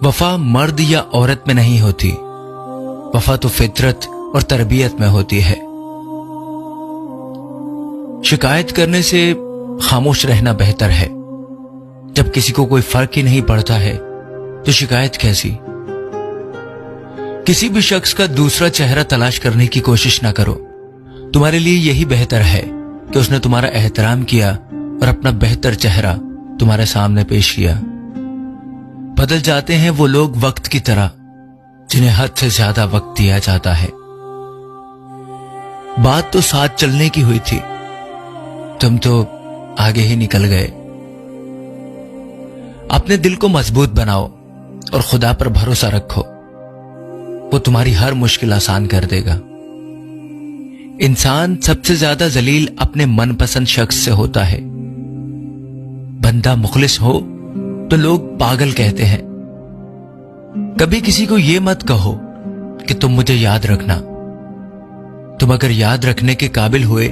वफा मर्द या औरत में नहीं होती, वफा तो फितरत और तरबियत में होती है। शिकायत करने से खामोश रहना बेहतर है। जब किसी को कोई फर्क ही नहीं पड़ता है तो शिकायत कैसी? किसी भी शख्स का दूसरा चेहरा तलाश करने की कोशिश ना करो। तुम्हारे लिए यही बेहतर है कि उसने तुम्हारा एहतराम किया और अपना बेहतर चेहरा तुम्हारे सामने पेश किया। बदल जाते हैं वो लोग वक्त की तरह जिन्हें हद से ज्यादा वक्त दिया जाता है। बात तो साथ चलने की हुई थी, तुम तो आगे ही निकल गए। अपने दिल को मजबूत बनाओ और खुदा पर भरोसा रखो, वो तुम्हारी हर मुश्किल आसान कर देगा। इंसान सबसे ज्यादा जलील अपने मनपसंद शख्स से होता है। बंदा मुखलिस हो तो लोग पागल कहते हैं। कभी किसी को यह मत कहो कि तुम मुझे याद रखना। तुम अगर याद रखने के काबिल हुए